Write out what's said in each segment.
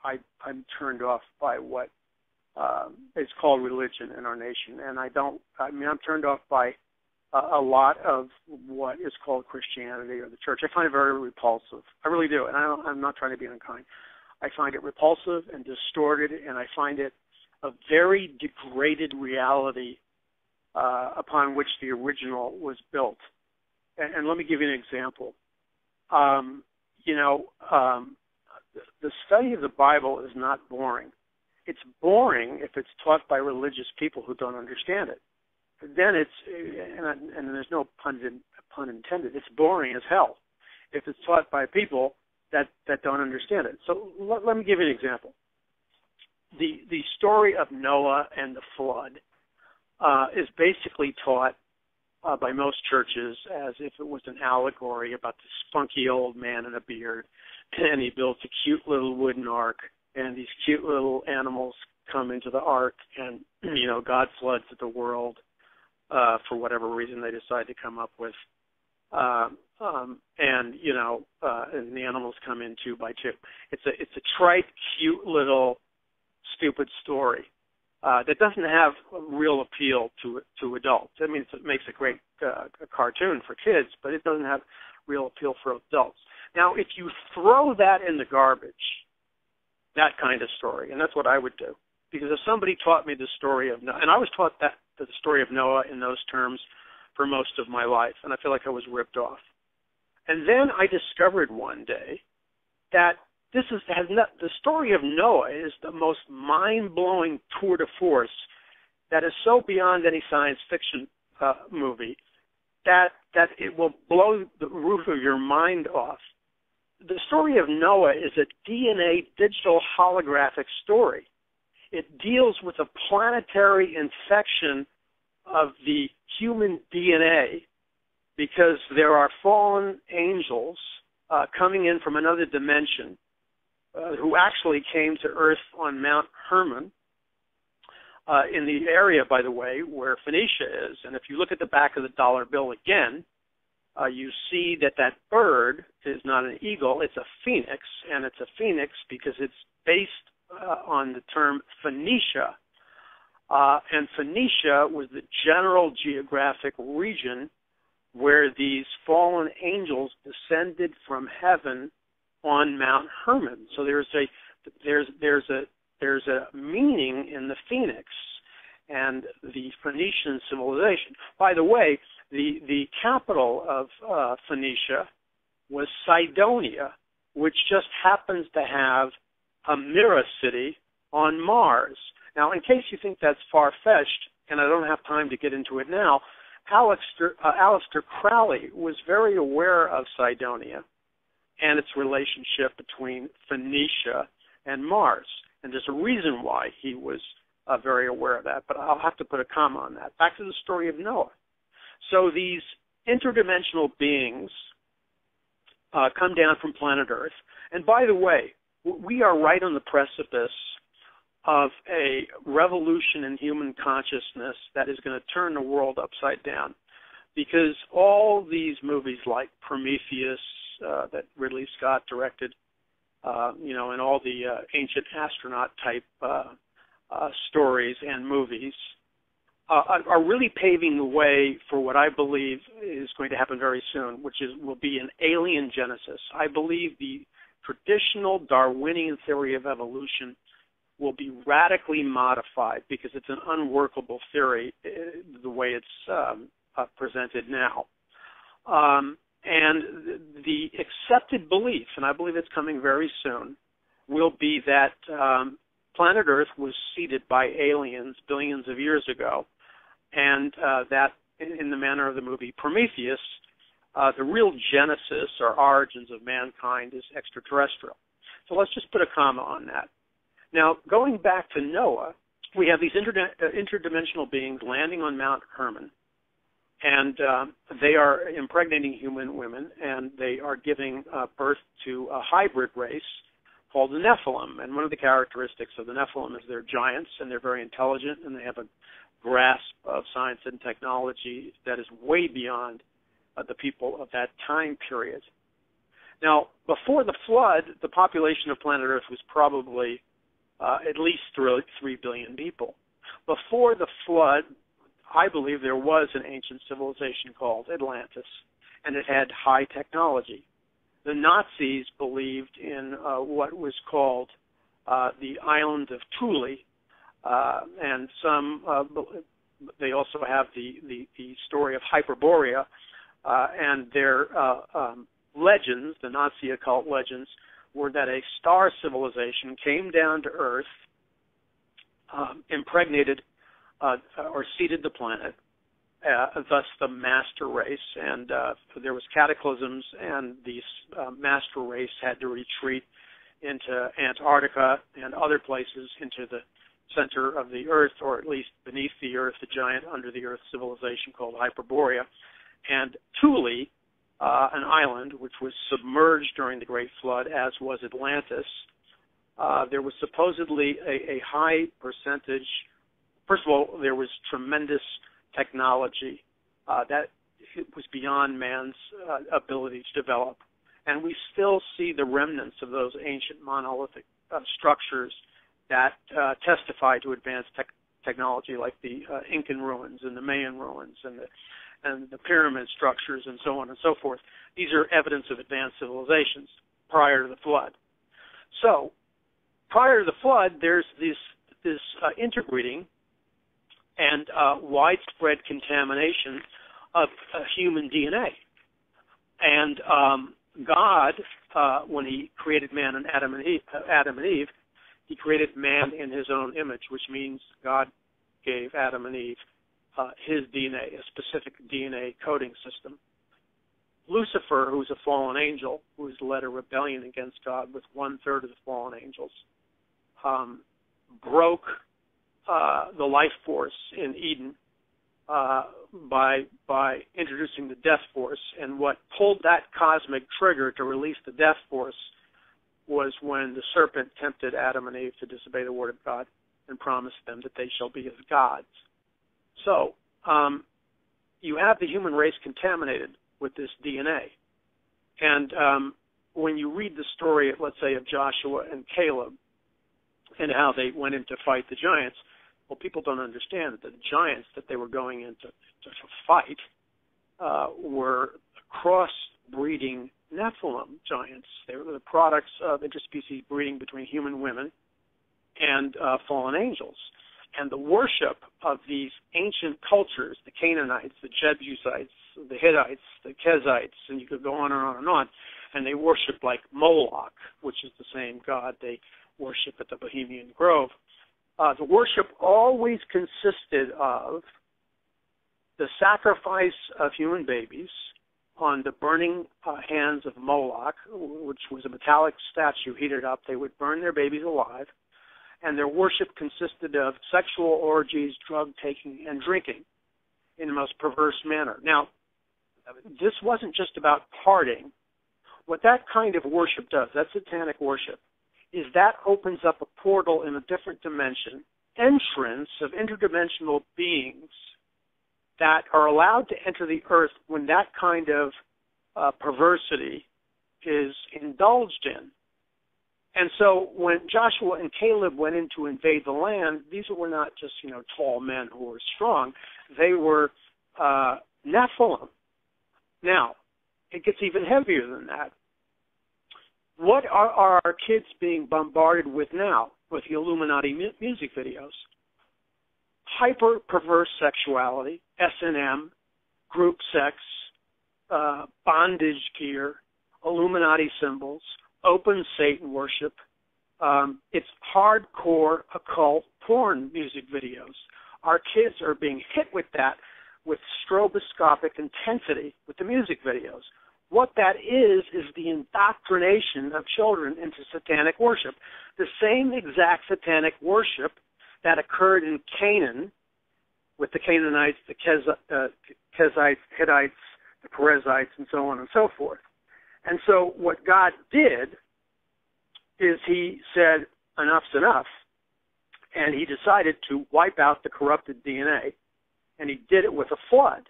I'm turned off by what is called religion in our nation, and I'm turned off by a lot of what is called Christianity or the church. I find it very repulsive. I really do, and I'm not trying to be unkind. I find it repulsive and distorted, and I find it a very degraded reality upon which the original was built. And let me give you an example. The study of the Bible is not boring. It's boring if it's taught by religious people who don't understand it. Then and there's no pun intended, it's boring as hell if it's taught by people that don't understand it. So let me give you an example. The story of Noah and the flood is basically taught by most churches as if it was an allegory about this funky old man in a beard, and he built a cute little wooden ark, and these cute little animals come into the ark, and God floods the world for whatever reason they decide to come up with, and the animals come in 2 by 2. It's a trite, cute little stupid story that doesn't have real appeal to adults. I mean, it makes a great cartoon for kids, but it doesn't have real appeal for adults. Now, if you throw that in the garbage, that kind of story, and that's what I would do, because if somebody taught me the story of Noah, and I was taught the story of Noah in those terms for most of my life, and I feel like I was ripped off. And then I discovered one day that the story of Noah is the most mind-blowing tour de force that is so beyond any science fiction movie that it will blow the roof of your mind off. The story of Noah is a DNA digital holographic story. It deals with a planetary infection of the human DNA because there are fallen angels coming in from another dimension who actually came to Earth on Mount Hermon in the area, by the way, where Phoenicia is. And if you look at the back of the dollar bill again, you see that bird is not an eagle, it's a phoenix, and it's a phoenix because it's based on the term Phoenicia. And Phoenicia was the general geographic region where these fallen angels descended from heaven on Mount Hermon. So there's a meaning in the phoenix and the Phoenician civilization. By the way, the capital of Phoenicia was Cydonia, which just happens to have a mirror city on Mars. Now, in case you think that's far-fetched, and I don't have time to get into it now, Aleister Crowley was very aware of Cydonia and its relationship between Phoenicia and Mars. And there's a reason why he was very aware of that, but I'll have to put a comma on that. Back to the story of Noah. So these interdimensional beings come down from planet Earth. And by the way, we are right on the precipice of a revolution in human consciousness that is going to turn the world upside down. Because all these movies like Prometheus that Ridley Scott directed, and all the ancient astronaut type stories and movies are really paving the way for what I believe is going to happen very soon, which will be an alien genesis. I believe the traditional Darwinian theory of evolution will be radically modified because it's an unworkable theory the way it's presented now. And the accepted belief, and I believe it's coming very soon, will be that planet Earth was seeded by aliens billions of years ago, and that in the manner of the movie Prometheus, the real genesis or origins of mankind is extraterrestrial. So let's just put a comma on that. Now, going back to Noah, we have these interdimensional beings landing on Mount Hermon, and they are impregnating human women, and they are giving birth to a hybrid race called the Nephilim. And one of the characteristics of the Nephilim is they're giants, and they're very intelligent, and they have a grasp of science and technology that is way beyond the people of that time period. Now, before the flood, the population of planet Earth was probably at least 3 billion people. Before the flood, I believe there was an ancient civilization called Atlantis, and it had high technology. The Nazis believed in what was called the island of Thule, and they also have the story of Hyperborea, and their legends, the Nazi occult legends, were that a star civilization came down to Earth, impregnated or seeded the planet, thus the master race, and there was cataclysms, and the master race had to retreat into Antarctica and other places into the center of the Earth, or at least beneath the Earth, the giant under the Earth civilization called Hyperborea. And Thule, an island which was submerged during the Great Flood, as was Atlantis, there was supposedly a high percentage. First of all, there was tremendous technology that was beyond man's ability to develop. And we still see the remnants of those ancient monolithic structures that testify to advanced technology, like the Incan ruins and the Mayan ruins and the pyramid structures and so on and so forth. These are evidence of advanced civilizations prior to the flood. So prior to the flood, there's this interbreeding and widespread contamination of human DNA. And God, when he created man and Adam and Eve, he created man in his own image, which means God gave Adam and Eve his DNA, a specific DNA coding system. Lucifer, who's a fallen angel, who's led a rebellion against God with 1/3 of the fallen angels, broke the life force in Eden by introducing the death force. And what pulled that cosmic trigger to release the death force was when the serpent tempted Adam and Eve to disobey the word of God and promised them that they shall be as gods. So you have the human race contaminated with this DNA. And when you read the story, let's say, of Joshua and Caleb and how they went in to fight the giants, well, people don't understand that the giants that they were going in to fight were cross-breeding Nephilim giants. They were the products of interspecies breeding between human women and fallen angels. And the worship of these ancient cultures, the Canaanites, the Jebusites, the Hittites, the Kezites, and you could go on and on and on, and they worshiped like Moloch, which is the same god they worship at the Bohemian Grove. The worship always consisted of the sacrifice of human babies on the burning hands of Moloch, which was a metallic statue heated up. They would burn their babies alive, and their worship consisted of sexual orgies, drug-taking, and drinking in the most perverse manner. Now, this wasn't just about partying. What that kind of worship does, that satanic worship, is that opens up a portal in a different dimension, entrance of interdimensional beings that are allowed to enter the earth when that kind of perversity is indulged in. And so when Joshua and Caleb went in to invade the land, these were not just, tall men who were strong. They were Nephilim. Now, it gets even heavier than that. What are our kids being bombarded with now with the Illuminati music videos? Hyper-perverse sexuality, S&M, group sex, bondage gear, Illuminati symbols, open Satan worship. It's hardcore occult porn music videos. Our kids are being hit with that with stroboscopic intensity with the music videos. What that is the indoctrination of children into satanic worship. The same exact satanic worship that occurred in Canaan with the Canaanites, the Kezites, Hittites, the Perizzites, and so on and so forth. And so what God did is he said, enough's enough, and he decided to wipe out the corrupted DNA, and he did it with a flood.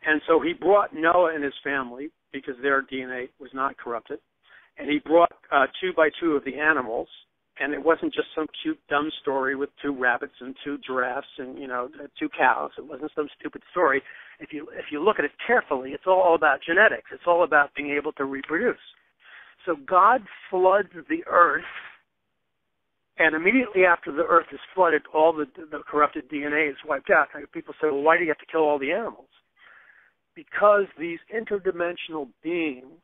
And so he brought Noah and his family because their DNA was not corrupted. And he brought 2 by 2 of the animals, and it wasn't just some cute, dumb story with 2 rabbits and 2 giraffes and, 2 cows. It wasn't some stupid story. If you look at it carefully, it's all about genetics. It's all about being able to reproduce. So God floods the earth, and immediately after the earth is flooded, all the corrupted DNA is wiped out. And people say, well, why do you have to kill all the animals? Because these interdimensional beings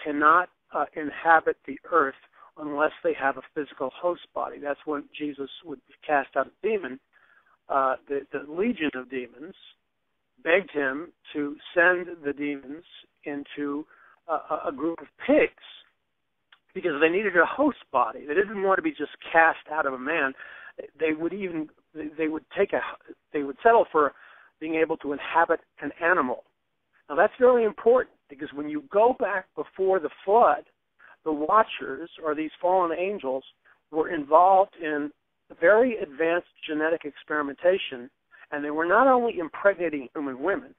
cannot inhabit the earth unless they have a physical host body. That's when Jesus would cast out a demon. The legion of demons begged him to send the demons into a group of pigs because they needed a host body. They didn't want to be just cast out of a man. They would settle for being able to inhabit an animal. Now that's very important because when you go back before the flood, the watchers, or these fallen angels, were involved in very advanced genetic experimentation, and they were not only impregnating human women,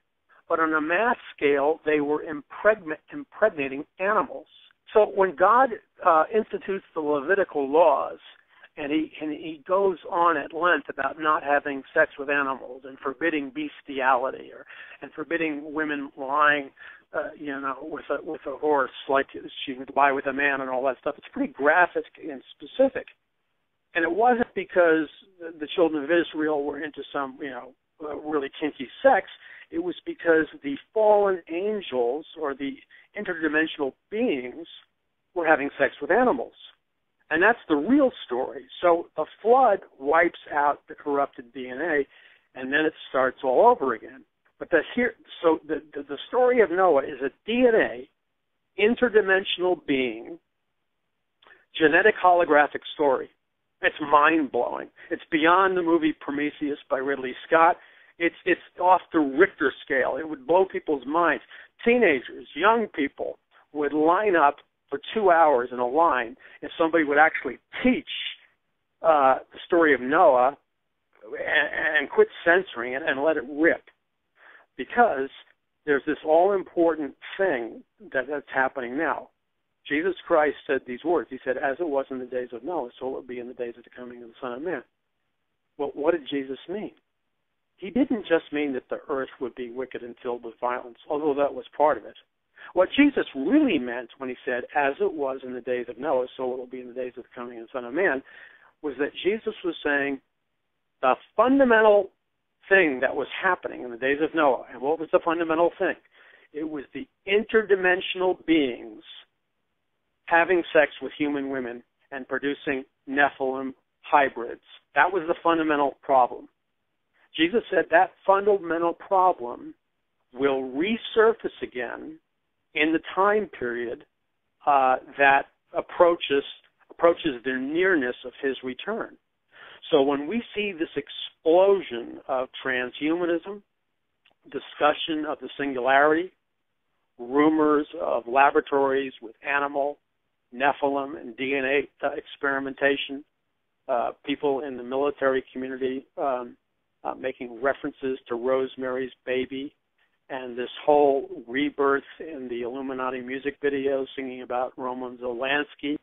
but on a mass scale, they were impregnating animals. So when God institutes the Levitical laws, and he goes on at length about not having sex with animals and forbidding bestiality and forbidding women lying, with a horse like she would lie with a man and all that stuff. It's pretty graphic and specific. And it wasn't because the children of Israel were into some, really kinky sex. It was because the fallen angels or the interdimensional beings were having sex with animals. And that's the real story. So the flood wipes out the corrupted DNA, and then it starts all over again. But the story of Noah is a DNA, interdimensional being, genetic holographic story. It's mind-blowing. It's beyond the movie Prometheus by Ridley Scott. It's off the Richter scale. It would blow people's minds. Teenagers, young people would line up for 2 hours in a line if somebody would actually teach the story of Noah and quit censoring it and let it rip. Because there's this all-important thing that's happening now. Jesus Christ said these words. He said, as it was in the days of Noah, so it will be in the days of the coming of the Son of Man. Well, what did Jesus mean? He didn't just mean that the earth would be wicked and filled with violence, although that was part of it. What Jesus really meant when he said, as it was in the days of Noah, so it will be in the days of the coming of the Son of Man, was that Jesus was saying the fundamental thing that was happening in the days of Noah. And what was the fundamental thing? It was the interdimensional beings having sex with human women and producing Nephilim hybrids. That was the fundamental problem. Jesus said that fundamental problem will resurface again in the time period that approaches the nearness of his return. So when we see this explosion of transhumanism, discussion of the singularity, rumors of laboratories with animal, Nephilim, and DNA experimentation, people in the military community making references to Rosemary's Baby, and this whole rebirth in the Illuminati music video singing about Roman Zelensky,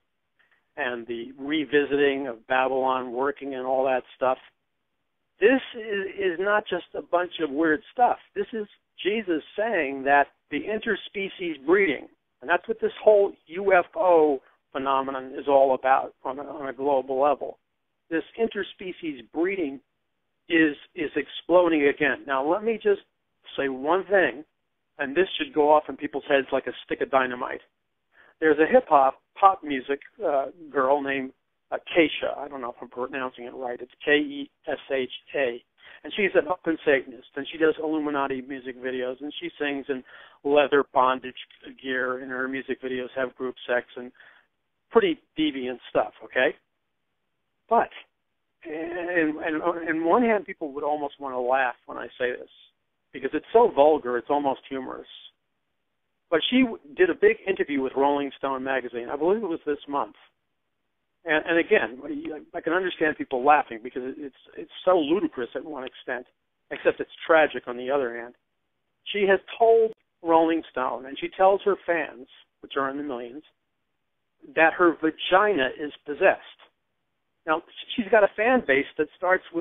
and the revisiting of Babylon working and all that stuff. This is not just a bunch of weird stuff. This is Jesus saying that the interspecies breeding, and that's what this whole UFO phenomenon is all about on a global level. This interspecies breeding is exploding again. Now, let me just say one thing, and this should go off in people's heads like a stick of dynamite. There's a pop music girl named Keisha. I don't know if I'm pronouncing it right. It's Kesha. And she's an open Satanist, and she does Illuminati music videos, and she sings in leather bondage gear, and her music videos have group sex and pretty deviant stuff, okay? But, and one hand, people would almost want to laugh when I say this, because it's so vulgar, it's almost humorous. But she did a big interview with Rolling Stone magazine. I believe it was this month. And again, I can understand people laughing because it's so ludicrous at one extent, except it's tragic on the other hand. She has told Rolling Stone, and she tells her fans, which are in the millions, that her vagina is possessed. Now, she's got a fan base that starts with